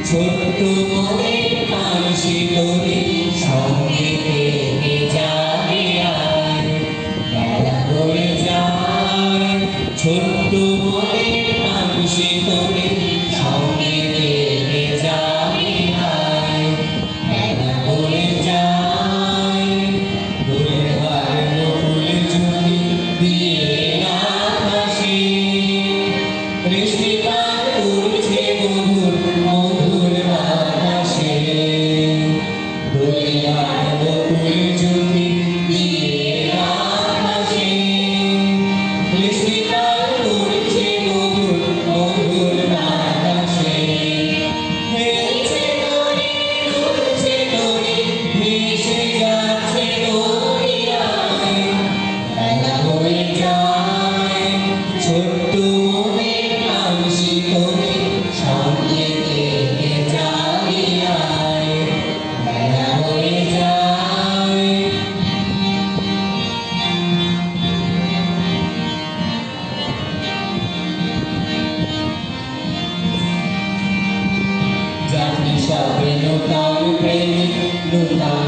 ছোট্ট মনের মানসি তোরে সঙ্গে থেকে যাবে আর বেলা হয়ে যায়। ছোট্ট মনের মানসি তোরে সঙ্গে থেকে যাবে আর বেলা হয়ে যায়। দূরে হারানো ফুল ঝুলি দিয়ে আকাশে বৃষ্টিপাত করছে মধুর মধুর বাতাসে। দূরে হারানো ফুল ঝুলি দিয়ে আকাশে বৃষ্টিপাত করছে মধুর মধুর বাতাসে। হেলছে নদী দুলছে নদী ভেসে যাচ্ছে দরিয়ায় বেলা হয়ে যায়। ছোট্ট মনের মানসি তোরে সঙ্গে থেকে যাবে আর বেলা হয়ে যায়। যাত্রী সবে নূতন প্রেমিক নূতন